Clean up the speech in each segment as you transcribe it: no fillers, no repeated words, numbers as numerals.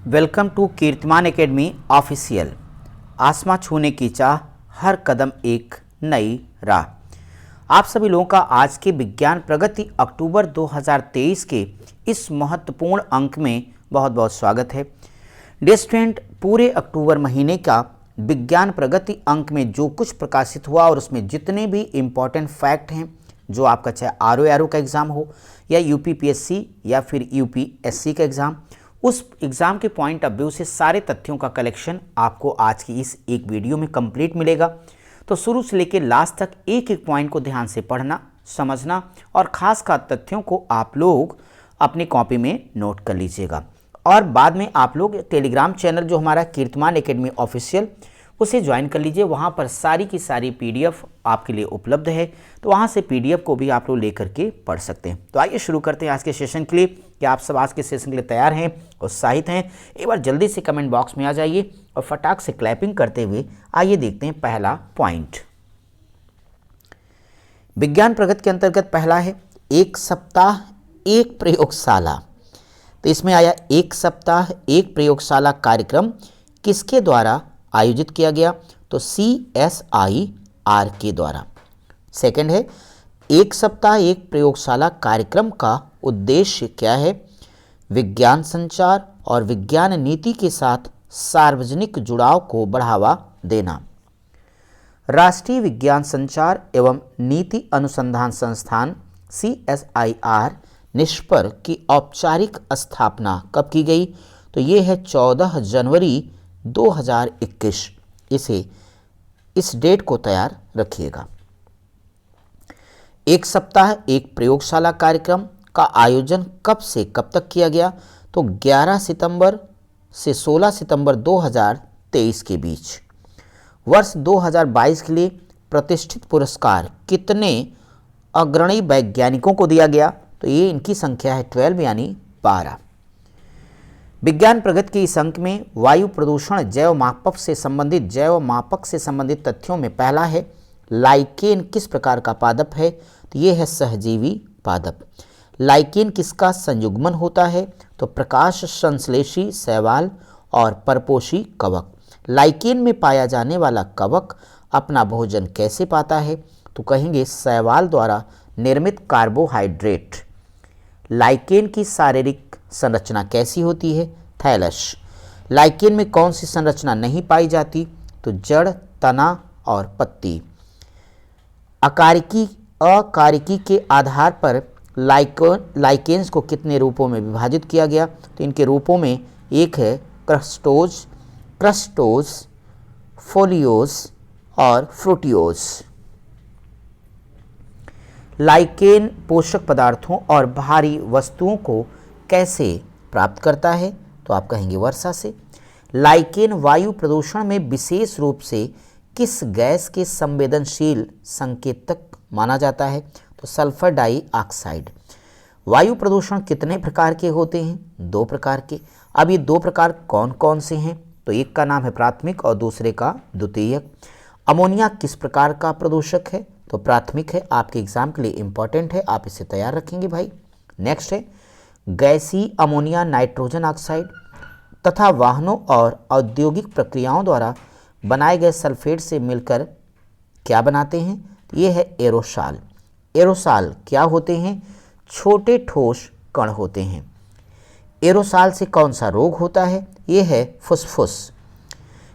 Welcome to कीर्तिमान academy official. आसमां छूने की चाह, हर कदम एक नई राह। आप सभी लोगों का आज के विज्ञान प्रगति अक्टूबर 2023 के इस महत्वपूर्ण अंक में बहुत बहुत स्वागत है। डियर स्टूडेंट, पूरे अक्टूबर महीने का विज्ञान प्रगति अंक में जो कुछ प्रकाशित हुआ और उसमें जितने भी इम्पॉर्टेंट फैक्ट हैं, जो आपका चाहे आरओ का एग्ज़ाम हो या यूपीपीएससी या फिर यूपीएससी का एग्ज़ाम, उस एग्ज़ाम के पॉइंट ऑफ व्यू से सारे तथ्यों का कलेक्शन आपको आज की इस एक वीडियो में कंप्लीट मिलेगा। तो शुरू से लेकर लास्ट तक एक एक पॉइंट को ध्यान से पढ़ना, समझना और खासकर तथ्यों को आप लोग अपनी कॉपी में नोट कर लीजिएगा। और बाद में आप लोग टेलीग्राम चैनल जो हमारा कीर्तिमान एकेडमी ऑफिशियल, उसे ज्वाइन कर लीजिए। वहाँ पर सारी की सारी पीडीएफ आपके लिए उपलब्ध है, तो वहाँ से पीडीएफ को भी आप लोग लेकर के पढ़ सकते हैं। तो आइए शुरू करते हैं आज के सेशन के लिए। क्या आप सब आज के सेशन के लिए तैयार हैं, उत्साहित हैं? एक बार जल्दी से कमेंट बॉक्स में आ जाइए और फटाक से क्लैपिंग करते हुए आइए देखते हैं पहला पॉइंट। विज्ञान प्रगति के अंतर्गत पहला है एक सप्ताह एक प्रयोगशाला। तो इसमें आया एक सप्ताह एक प्रयोगशाला कार्यक्रम किसके द्वारा आयोजित किया गया? तो CSIR के द्वारा। सेकंड है एक सप्ताह एक प्रयोगशाला कार्यक्रम का उद्देश्य क्या है? विज्ञान संचार और विज्ञान नीति के साथ सार्वजनिक जुड़ाव को बढ़ावा देना। राष्ट्रीय विज्ञान संचार एवं नीति अनुसंधान संस्थान CSIR निष्पर की औपचारिक स्थापना कब की गई? तो ये है 14 जनवरी 2021। इस डेट को तैयार रखिएगा। एक सप्ताह एक प्रयोगशाला कार्यक्रम का आयोजन कब से कब तक किया गया? तो 11 सितंबर से 16 सितंबर 2023 के बीच। वर्ष 2022 के लिए प्रतिष्ठित पुरस्कार कितने अग्रणी वैज्ञानिकों को दिया गया? तो ये इनकी संख्या है 12 यानी 12। विज्ञान प्रगति के इस अंक में वायु प्रदूषण जैव मापक से संबंधित तथ्यों में पहला है लाइकेन किस प्रकार का पादप है? तो ये है सहजीवी पादप। लाइकेन किसका संयुग्मन होता है? तो प्रकाश संश्लेषी शैवाल और परपोषी कवक। लाइकेन में पाया जाने वाला कवक अपना भोजन कैसे पाता है? तो कहेंगे शैवाल द्वारा निर्मित कार्बोहाइड्रेट। लाइकेन की शारीरिक संरचना कैसी होती है? थैलस। लाइकेन में कौन सी संरचना नहीं पाई जाती? तो जड़, तना और पत्ती। अकारिकी के आधार पर लाइकेन्स को कितने रूपों में विभाजित किया गया? तो इनके रूपों में एक है क्रस्टोज, फोलियोज और फ्रूटियोज। लाइकेन पोषक पदार्थों और भारी वस्तुओं को कैसे प्राप्त करता है? तो आप कहेंगे वर्षा से। लाइकेन वायु प्रदूषण में विशेष रूप से किस गैस के संवेदनशील संकेतक माना जाता है? तो सल्फर डाइऑक्साइड। वायु प्रदूषण कितने प्रकार के होते हैं? 2 प्रकार के। अब ये 2 प्रकार कौन कौन से हैं? तो एक का नाम है प्राथमिक और दूसरे का द्वितीयक। अमोनिया किस प्रकार का प्रदूषक है? तो प्राथमिक है। आपके एग्जाम के लिए इंपॉर्टेंट है, आप इसे तैयार रखेंगे भाई। नेक्स्ट है गैसीय अमोनिया नाइट्रोजन ऑक्साइड तथा वाहनों और औद्योगिक प्रक्रियाओं द्वारा बनाए गए सल्फेट से मिलकर क्या बनाते हैं? ये है एरोसॉल। एरोसॉल क्या होते हैं? छोटे ठोस कण होते हैं। एरोसॉल से कौन सा रोग होता है? ये है फुसफुस।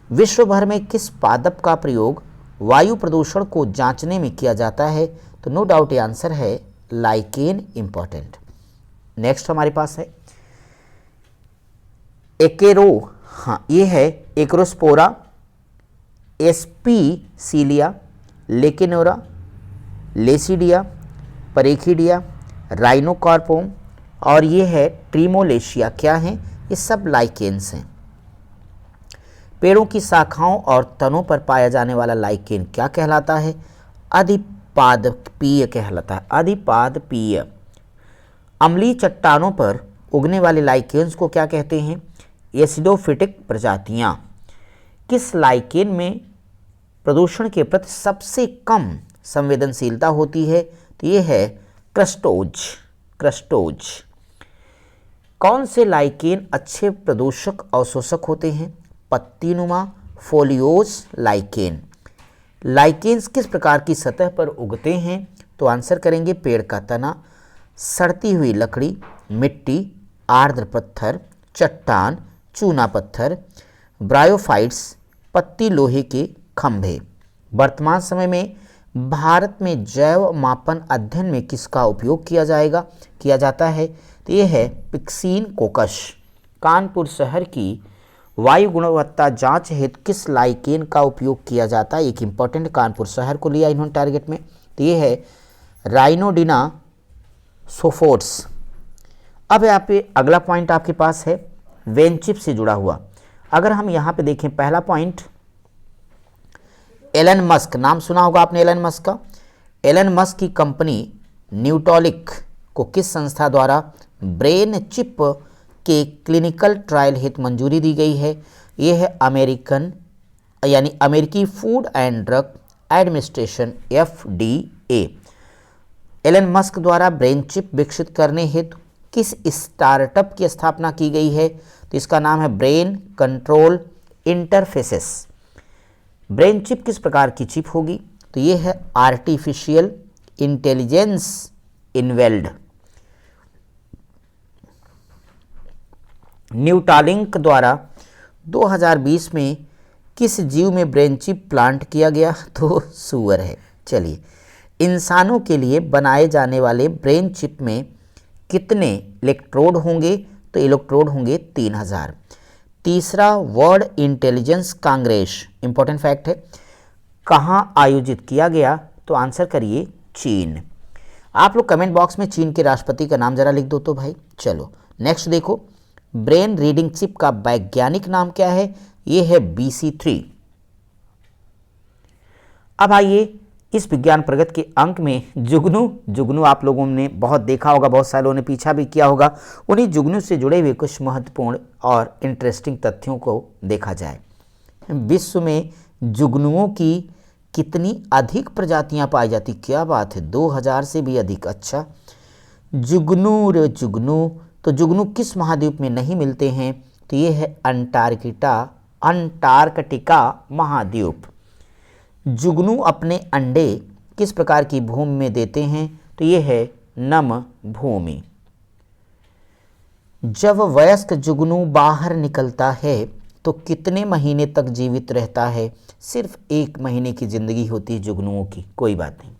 विश्व भर में किस पादप का प्रयोग वायु प्रदूषण को जांचने में किया जाता है? तो नो डाउट ये आंसर है लाइकेन। इंपॉर्टेंट। नेक्स्ट हमारे पास है ये है एक्रोस्पोरा, एस्पीसीलिया, लेकिनोरा, लेसिडिया, परेखिडिया, राइनोकार्पोम और ये है ट्रीमोलेशिया। क्या हैं? ये सब लाइकेन्स हैं। पेड़ों की शाखाओं और तनों पर पाया जाने वाला लाइकेन क्या कहलाता है? अधिपादपीय कहलाता है। अधिपादपीय। अम्लीय चट्टानों पर उगने वाले लाइकेन्स को क्या कहते हैं? एसिडोफिटिक प्रजातियां। किस लाइकेन में प्रदूषण के प्रति सबसे कम संवेदनशीलता होती है? तो ये है क्रस्टोज। कौन से लाइकेन अच्छे प्रदूषक अवशोषक होते हैं? पत्तीनुमा फोलियोज लाइकेन। लाइकेन्स किस प्रकार की सतह पर उगते हैं? तो आंसर करेंगे पेड़ का तना, सड़ती हुई लकड़ी, मिट्टी, आर्द्र पत्थर, चट्टान, चूना पत्थर, ब्रायोफाइट्स, पत्ती लोहे के खंभे। वर्तमान समय में भारत में जैव मापन अध्ययन में किसका उपयोग किया जाता है? तो ये है पिक्सीन कोकस। कानपुर शहर की वायु गुणवत्ता जांच हेतु किस लाइकेन का उपयोग किया जाता है? एक इंपॉर्टेंट कानपुर शहर को लिया इन्होंने टारगेट में, तो ये है राइनोडिना सोफोर्स। अब यहाँ पे अगला पॉइंट आपके पास है वेनचिप से जुड़ा हुआ। अगर हम यहाँ पे देखें पहला पॉइंट, एलन मस्क, नाम सुना होगा आपने एलन मस्क का। एलन मस्क की कंपनी न्यूटॉलिक को किस संस्था द्वारा ब्रेन चिप के क्लिनिकल ट्रायल हेतु मंजूरी दी गई है? यह है अमेरिकी food and drug administration FDA। Elon Musk द्वारा ब्रेन चिप विकसित करने हेतु किस स्टार्टअप की स्थापना की गई है? तो इसका नाम है brain control interfaces. Brain chip किस प्रकार की चिप होगी? तो ये है आर्टिफिशियल इंटेलिजेंस इनवेल्ड। न्यूटालिंक द्वारा 2020 में किस जीव में ब्रेन चिप प्लांट किया गया? तो सूअर है। चलिए, इंसानों के लिए बनाए जाने वाले ब्रेन चिप में कितने इलेक्ट्रोड होंगे? तो इलेक्ट्रोड होंगे 3000। तीसरा, world intelligence Congress, important fact है, कहाँ आयोजित किया गया? तो आंसर करिए चीन। आप लोग कमेंट बॉक्स में चीन के राष्ट्रपति का नाम जरा लिख दो तो भाई। चलो नेक्स्ट देखो, ब्रेन रीडिंग चिप का वैज्ञानिक नाम क्या है? ये है BC3। अब आइए इस विज्ञान प्रगति के अंक में जुगनू आप लोगों ने बहुत देखा होगा, बहुत सालों ने पीछा भी किया होगा। उन्हीं जुगनू से जुड़े हुए कुछ महत्वपूर्ण और इंटरेस्टिंग तथ्यों को देखा जाए। विश्व में जुगनुओं की कितनी अधिक प्रजातियां पाई जाती? क्या बात है, 2000 से भी अधिक। अच्छा, जुगनू रे जुगनू, तो जुगनू किस महाद्वीप में नहीं मिलते हैं? तो ये है अंटार्कटिका महाद्वीप। जुगनू अपने अंडे किस प्रकार की भूमि में देते हैं? तो ये है नम भूमि। जब वयस्क जुगनू बाहर निकलता है तो कितने महीने तक जीवित रहता है? सिर्फ 1 महीने की जिंदगी होती है जुगनुओं की, कोई बात नहीं।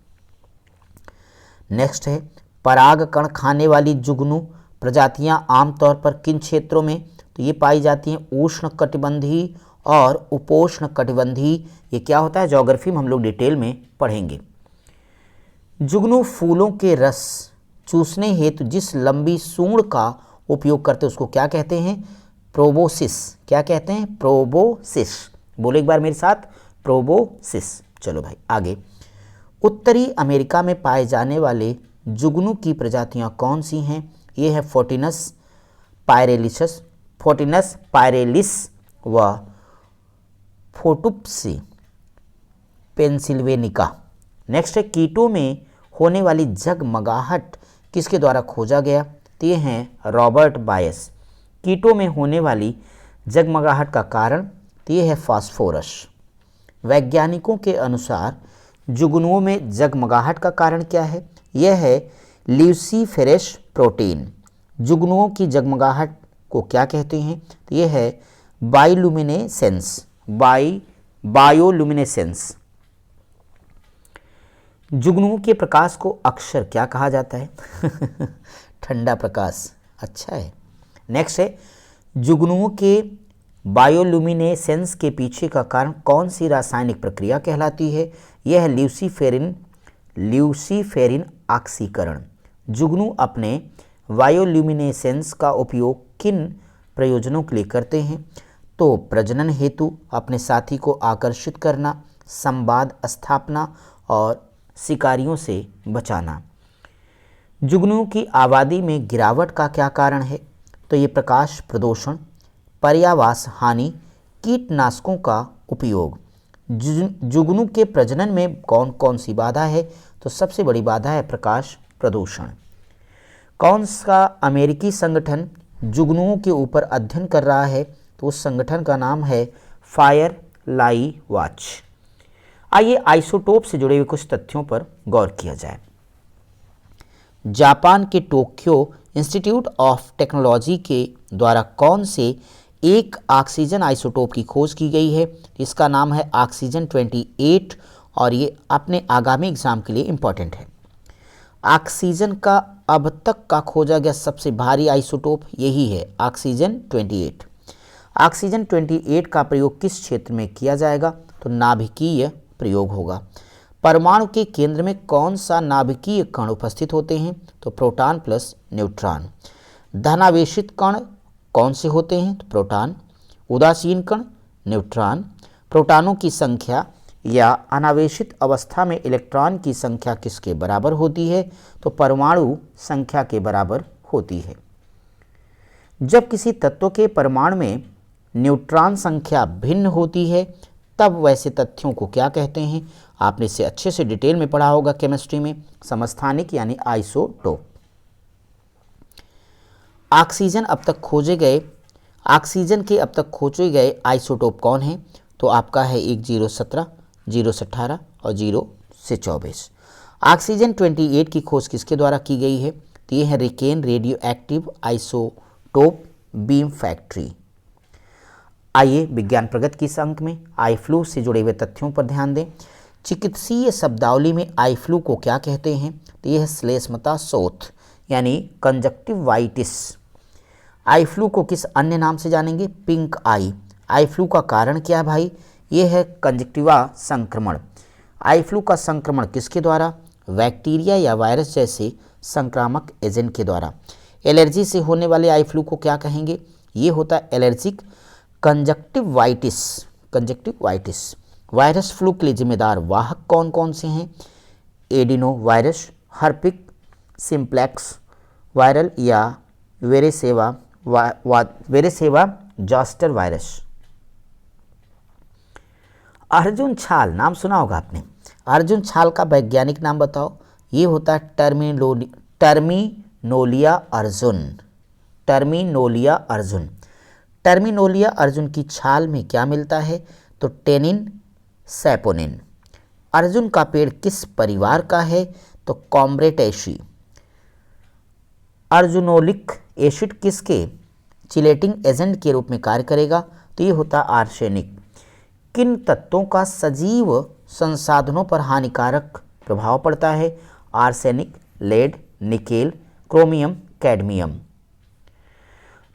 नेक्स्ट है, परागकण खाने वाली जुगनू प्रजातियां आमतौर पर किन क्षेत्रों में? तो ये पाई जाती हैं उष्ण कटिबंधीय और उपोष्ण कटिबंधीय। ये क्या होता है, ज्योग्राफी में हम लोग डिटेल में पढ़ेंगे। जुगनू फूलों के रस चूसने हेतु जिस लंबी सूंड का उपयोग करते हैं उसको क्या कहते हैं? प्रोबोसिस। क्या कहते हैं? प्रोबोसिस। बोलो एक बार मेरे साथ, प्रोबोसिस। चलो भाई आगे। उत्तरी अमेरिका में पाए जाने वाले जुगनू की प्रजातियां कौन सी हैं? ये है फोर्टिनस पायरेलिस व फोटुप्सी पेंसिल्वेनिका। नेक्स्ट है, कीटों में होने वाली जगमगाहट किसके द्वारा खोजा गया? तो ये हैं रॉबर्ट बायस। कीटों में होने वाली जगमगाहट का कारण? तो ये है फास्फोरस। वैज्ञानिकों के अनुसार जुगनुओं में जगमगाहट का कारण क्या है? यह है ल्यूसीफेरस प्रोटीन। जुगनुओं की जगमगाहट को क्या कहते हैं? तो यह है बायोलुमिनेसेंस। जुगनुओं के प्रकाश को अक्सर क्या कहा जाता है? ठंडा प्रकाश। अच्छा है। नेक्स्ट है, जुगनुओं के बायोलुमिनेसेंस के पीछे का कारण कौन सी रासायनिक प्रक्रिया कहलाती है? यह है ल्यूसीफेरिन ऑक्सीकरण। जुगनू अपने बायोल्यूमिनेसेंस का उपयोग किन प्रयोजनों के लिए करते हैं? तो प्रजनन हेतु, अपने साथी को आकर्षित करना, संवाद स्थापना और शिकारियों से बचाना। जुगनुओं की आबादी में गिरावट का क्या कारण है? तो ये प्रकाश प्रदूषण, पर्यावास हानि, कीटनाशकों का उपयोग। जुगनू के प्रजनन में कौन कौन सी बाधा है? तो सबसे बड़ी बाधा है प्रकाश प्रदूषण। कौन सा अमेरिकी संगठन जुगनुओं के ऊपर अध्ययन कर रहा है, तो उस संगठन का नाम है फायर लाई वॉच। आइए आइसोटोप से जुड़े हुए कुछ तथ्यों पर गौर किया जाए। जापान के टोक्यो इंस्टीट्यूट ऑफ टेक्नोलॉजी के द्वारा कौन से एक ऑक्सीजन आइसोटोप की खोज की गई है? इसका नाम है ऑक्सीजन 28 और ये अपने आगामी एग्जाम के लिए इंपॉर्टेंट है। ऑक्सीजन का अब तक का खोजा गया सबसे भारी आइसोटोप यही है, ऑक्सीजन 28। ऑक्सीजन 28 का प्रयोग किस क्षेत्र में किया जाएगा? तो नाभिकीय प्रयोग होगा। परमाणु के केंद्र में कौन सा नाभिकीय कण उपस्थित होते हैं? तो प्रोटॉन प्लस न्यूट्रॉन। धनावेशित कण कौन से होते हैं? तो प्रोटॉन। उदासीन कण न्यूट्रॉन। प्रोटॉनों की संख्या या अनावेशित अवस्था में इलेक्ट्रॉन की संख्या किसके बराबर होती है? तो परमाणु संख्या के बराबर होती है। जब किसी तत्व के परमाणु में न्यूट्रॉन संख्या भिन्न होती है तब वैसे तथ्यों को क्या कहते हैं? आपने इसे अच्छे से डिटेल में पढ़ा होगा केमिस्ट्री में, समस्थानिक यानी आइसोटोप। ऑक्सीजन के अब तक खोजे गए आइसोटोप कौन हैं? तो आपका है 1017, 018 और 024। ऑक्सीजन 28 की खोज किसके द्वारा की गई है? तो ये है RIKEN radio active isotope beam factory. आइए विज्ञान प्रगति की इस अंक में आई फ्लू से जुड़े हुए तथ्यों पर ध्यान दें। चिकित्सीय शब्दावली में आई फ्लू को क्या कहते हैं? तो यह है श्लेष्मता शोथ यानी कंजक्टिवाइटिस। आई फ्लू को किस अन्य नाम से जानेंगे? पिंक आई। आई फ्लू का कारण क्या है भाई? यह है कंजक्टिवा संक्रमण। आई फ्लू का संक्रमण किसके द्वारा? बैक्टीरिया या वायरस जैसे संक्रामक एजेंट के द्वारा। एलर्जी से होने वाले आई फ्लू को क्या कहेंगे? ये होता है एलर्जिक कंजक्टिवाइटिस। वायरस फ्लू के लिए जिम्मेदार वाहक कौन कौन से हैं? एडिनो वायरस, हर्पिक सिंप्लेक्स वायरल या वेरेसेवा जॉस्टर वायरस। अर्जुन छाल नाम सुना होगा आपने। अर्जुन छाल का वैज्ञानिक नाम बताओ। ये होता है टर्मिनोलिया अर्जुन। टर्मिनोलिया अर्जुन की छाल में क्या मिलता है? तो टेनिन सैपोनिन। अर्जुन का पेड़ किस परिवार का है? तो कॉम्ब्रेटेसी। अर्जुनोलिक एसिड किसके चिलेटिंग एजेंट के रूप में कार्य करेगा? तो ये होता आर्सेनिक। किन तत्वों का सजीव संसाधनों पर हानिकारक प्रभाव पड़ता है? Arsenic, lead, nickel, chromium, cadmium.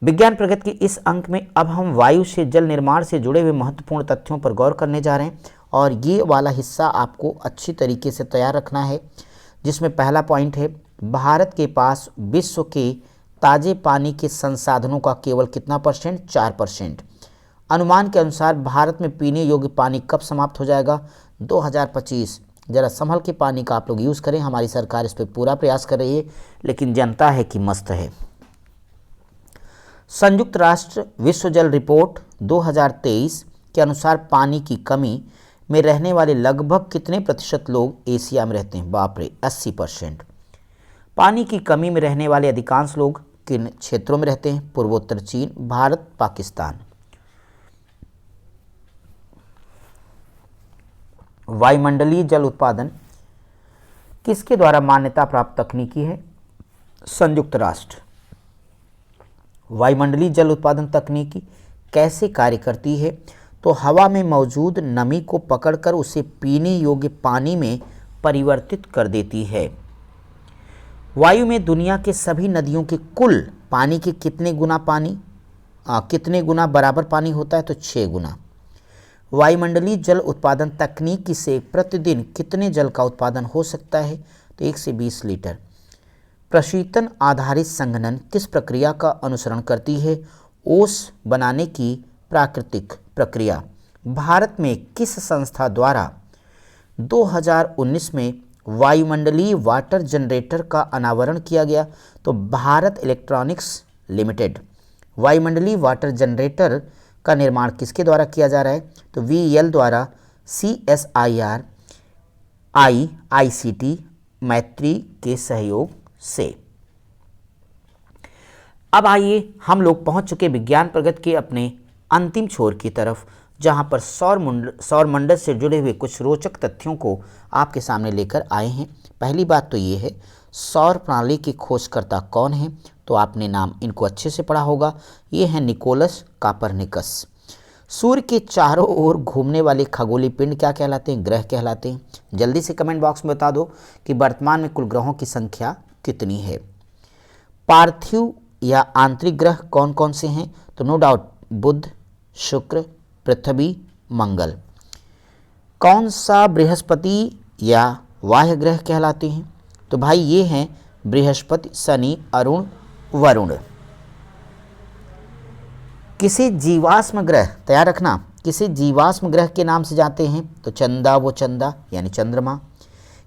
विज्ञान प्रगति के इस अंक में अब हम वायु से जल निर्माण से जुड़े हुए महत्वपूर्ण तथ्यों पर गौर करने जा रहे हैं और ये वाला हिस्सा आपको अच्छी तरीके से तैयार रखना है, जिसमें पहला पॉइंट है भारत के पास विश्व के ताजे पानी के संसाधनों का केवल कितना परसेंट? 4%। अनुमान के अनुसार भारत में पीने योग्य पानी कब समाप्त हो जाएगा? 2025। जरा संभल के पानी का आप लोग यूज़ करें, हमारी सरकार इस पर पूरा प्रयास कर रही है, लेकिन जनता है कि मस्त है। संयुक्त राष्ट्र विश्व जल रिपोर्ट 2023 के अनुसार पानी की कमी में रहने वाले लगभग कितने प्रतिशत लोग एशिया में रहते हैं? बाप रे, 80%। पानी की कमी में रहने वाले अधिकांश लोग किन क्षेत्रों में रहते हैं? पूर्वोत्तर चीन, भारत, पाकिस्तान। वायुमंडलीय जल उत्पादन किसके द्वारा मान्यता प्राप्त तकनीकी है? संयुक्त राष्ट्र। वायुमंडलीय जल उत्पादन तकनीकी कैसे कार्य करती है? तो हवा में मौजूद नमी को पकड़कर उसे पीने योग्य पानी में परिवर्तित कर देती है। वायु में दुनिया के सभी नदियों के कुल पानी के कितने गुना बराबर पानी होता है? तो 6 गुना। वायुमंडलीय जल उत्पादन तकनीकी से प्रतिदिन कितने जल का उत्पादन हो सकता है? तो 1 से 20 लीटर। प्रशीतन आधारित संघनन किस प्रक्रिया का अनुसरण करती है? ओस बनाने की प्राकृतिक प्रक्रिया। भारत में किस संस्था द्वारा 2019 में वायुमंडलीय वाटर जनरेटर का अनावरण किया गया? तो भारत इलेक्ट्रॉनिक्स लिमिटेड। वायुमंडलीय वाटर जनरेटर का निर्माण किसके द्वारा किया जा रहा है? तो VEL द्वारा। CSIR ICT मैत्री के सहयोग से। अब आइए हम लोग पहुंच चुके विज्ञान प्रगति के अपने अंतिम छोर की तरफ, जहां पर सौर मंडल से जुड़े हुए कुछ रोचक तथ्यों को आपके सामने लेकर आए हैं। पहली बात तो ये है, सौर प्रणाली के खोजकर्ता कौन है? तो आपने नाम इनको अच्छे से पढ़ा होगा, ये हैं निकोलस कोपरनिकस। सूर्य के चारों ओर घूमने वाले खगोलीय पिंड क्या कहलाते हैं? ग्रह कहलाते हैं। जल्दी से कमेंट बॉक्स में बता दो कि वर्तमान में कुल ग्रहों की संख्या कितनी है। पार्थिव या आंतरिक ग्रह कौन कौन से हैं? तो नो डाउट बुध, शुक्र, पृथ्वी, मंगल। कौन सा बृहस्पति या बाह्य ग्रह कहलाते हैं? तो भाई ये हैं बृहस्पति, शनि, अरुण, वरुण। किसी जीवाश्म ग्रह, तैयार रखना, किसी जीवाश्म ग्रह के नाम से जाते हैं? तो चंदा वो चंदा यानी चंद्रमा।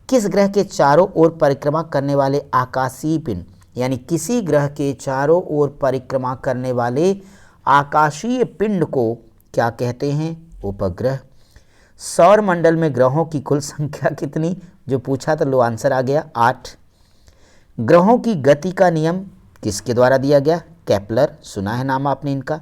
किस ग्रह के चारों ओर परिक्रमा करने वाले आकाशीय पिंड, यानी किसी ग्रह के चारों ओर परिक्रमा करने वाले आकाशीय पिंड को क्या कहते हैं? उपग्रह। सौर मंडल में ग्रहों की कुल संख्या कितनी? जो पूछा तो लो आंसर आ गया 8। ग्रहों की गति का नियम किसके द्वारा दिया गया? केपलर, सुना है नाम आपने इनका।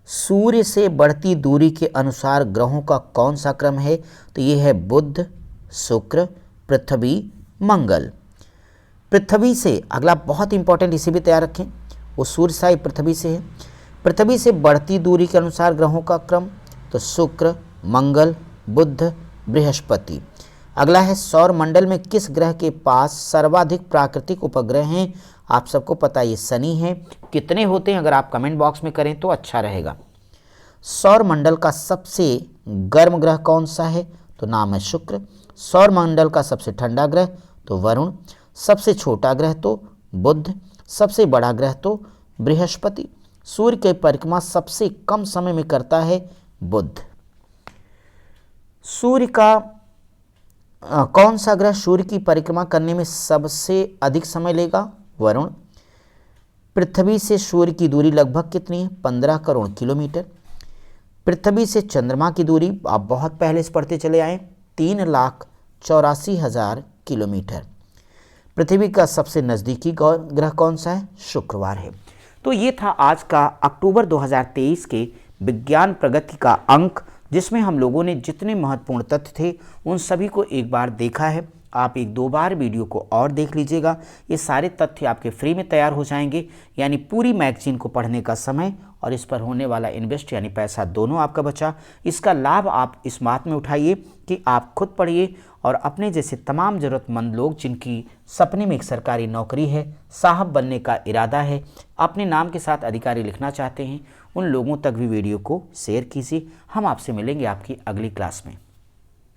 सूर्य से बढ़ती दूरी के अनुसार ग्रहों का कौन सा क्रम है? तो ये है बुध, शुक्र, पृथ्वी, मंगल। पृथ्वी से अगला बहुत इंपॉर्टेंट, इसे भी तैयार रखें, वो सूर्य से पृथ्वी से है। पृथ्वी से बढ़ती दूरी के अनुसार ग्रहों का क्रम, तो शुक्र, मंगल, बुध, बृहस्पति। अगला है सौर मंडल में किस ग्रह के पास सर्वाधिक प्राकृतिक उपग्रह हैं? आप सबको पता है ये शनि है। कितने होते हैं अगर आप कमेंट बॉक्स में करें तो अच्छा रहेगा। सौर मंडल का सबसे गर्म ग्रह कौन सा है? तो नाम है शुक्र। सौर मंडल का सबसे ठंडा ग्रह तो वरुण। सबसे छोटा ग्रह तो बुध। सबसे बड़ा ग्रह तो बृहस्पति। सूर्य की परिक्रमा सबसे कम समय में करता है बुध। सूर्य का कौन सा ग्रह सूर्य की परिक्रमा करने में सबसे अधिक समय लेगा? वरुण। पृथ्वी से सूर्य की दूरी लगभग कितनी है? 15 करोड़ किलोमीटर। पृथ्वी से चंद्रमा की दूरी आप बहुत पहले से पढ़ते चले आए, 3,84,000 किलोमीटर। पृथ्वी का सबसे नज़दीकी ग्रह कौन सा है? शुक्रवार है। तो ये था आज का अक्टूबर 2023 के विज्ञान प्रगति का अंक, जिसमें हम लोगों ने जितने महत्वपूर्ण तथ्य थे उन सभी को एक बार देखा है। आप एक दो बार वीडियो को और देख लीजिएगा, ये सारे तथ्य आपके फ्री में तैयार हो जाएंगे। यानी पूरी मैगजीन को पढ़ने का समय और इस पर होने वाला इन्वेस्ट यानी पैसा दोनों आपका बचा। इसका लाभ आप इस बात में उठाइए कि आप खुद पढ़िए और अपने जैसे तमाम ज़रूरतमंद लोग जिनकी सपने में एक सरकारी नौकरी है, साहब बनने का इरादा है, अपने नाम के साथ अधिकारी लिखना चाहते हैं, उन लोगों तक भी वीडियो को शेयर कीजिए। हम आपसे मिलेंगे आपकी अगली क्लास में।